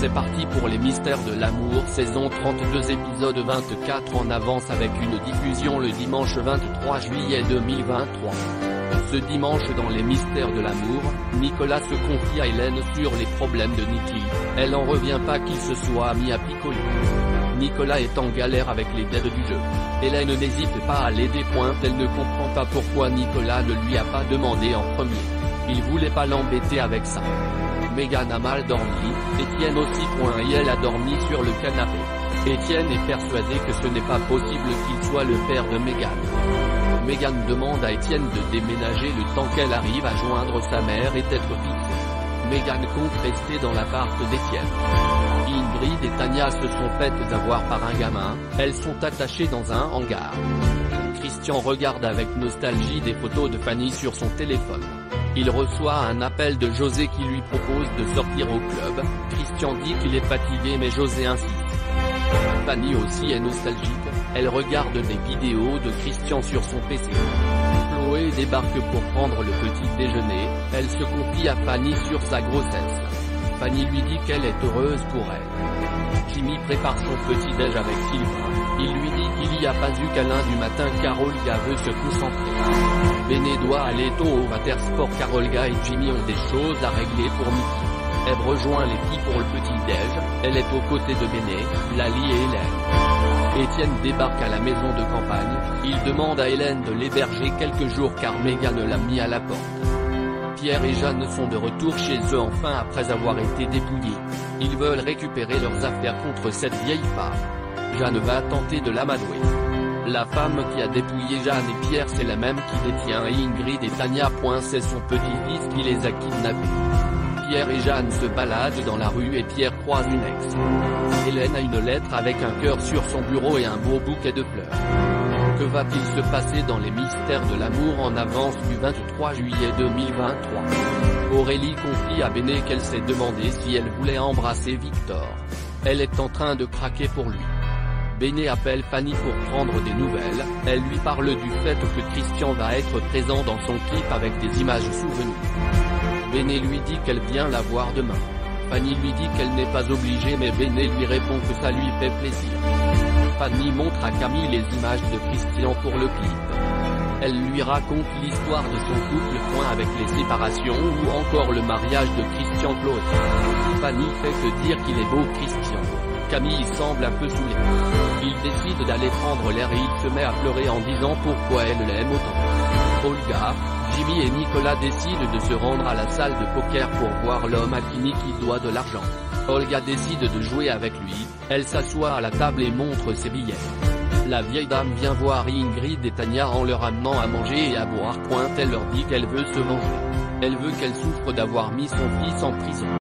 C'est parti pour les mystères de l'amour, saison 32, épisode 24 en avance, avec une diffusion le dimanche 23 juillet 2023. Ce dimanche, dans les mystères de l'amour, Nicolas se confie à Hélène sur les problèmes de Nikki. Elle en revient pas qu'il se soit mis à picoler. Nicolas est en galère avec les dettes du jeu. Hélène n'hésite pas à l'aider. Elle ne comprend pas pourquoi Nicolas ne lui a pas demandé en premier. Il voulait pas l'embêter avec ça. Megan a mal dormi, Étienne aussi. Et elle a dormi sur le canapé. Étienne est persuadé que ce n'est pas possible qu'il soit le père de Megan. Megan demande à Étienne de déménager le temps qu'elle arrive à joindre sa mère et être fixée. Megan compte rester dans l'appart d'Étienne. Ingrid et Tania se sont faites avoir par un gamin, elles sont attachées dans un hangar. Christian regarde avec nostalgie des photos de Fanny sur son téléphone. Il reçoit un appel de José qui lui propose de sortir au club. Christian dit qu'il est fatigué mais José insiste. Fanny aussi est nostalgique, elle regarde des vidéos de Christian sur son PC. Chloé débarque pour prendre le petit déjeuner, elle se confie à Fanny sur sa grossesse. Fanny lui dit qu'elle est heureuse pour elle. Jimmy prépare son petit déj avec Sylvain, il lui dit qu'il n'y a pas eu câlin du matin car Olga veut se concentrer. Béné doit aller tôt au Watersport car Olga et Jimmy ont des choses à régler pour Mickey. Elle rejoint les filles pour le petit déj, elle est aux côtés de Béné, Lali et Hélène. Étienne débarque à la maison de campagne, il demande à Hélène de l'héberger quelques jours car Megan l'a mis à la porte. Pierre et Jeanne sont de retour chez eux enfin après avoir été dépouillés. Ils veulent récupérer leurs affaires contre cette vieille femme. Jeanne va tenter de l'amadouer. La femme qui a dépouillé Jeanne et Pierre c'est la même qui détient Ingrid et Tania. C'est son petit-fils qui les a kidnappés. Pierre et Jeanne se baladent dans la rue et Pierre croise une ex. Hélène a une lettre avec un cœur sur son bureau et un beau bouquet de fleurs. Que va-t-il se passer dans les mystères de l'amour en avance du 23 juillet 2023? Aurélie confie à Béné qu'elle s'est demandé si elle voulait embrasser Victor. Elle est en train de craquer pour lui. Béné appelle Fanny pour prendre des nouvelles, elle lui parle du fait que Christian va être présent dans son clip avec des images souvenirs. Béné lui dit qu'elle vient la voir demain. Fanny lui dit qu'elle n'est pas obligée mais Béné lui répond que ça lui fait plaisir. Fanny montre à Camille les images de Christian pour le clip. Elle lui raconte l'histoire de son couple, avec les séparations ou encore le mariage de Christian Chloé. Fanny fait que dire qu'il est beau Christian. Camille semble un peu saoulée. Il décide d'aller prendre l'air et il se met à pleurer en disant pourquoi elle l'aime autant. Olga, Jimmy et Nicolas décident de se rendre à la salle de poker pour voir l'homme à qui Nikki doit de l'argent. Olga décide de jouer avec lui, elle s'assoit à la table et montre ses billets. La vieille dame vient voir Ingrid et Tania en leur amenant à manger et à boire. Elle leur dit qu'elle veut se venger. Elle veut qu'elle souffre d'avoir mis son fils en prison.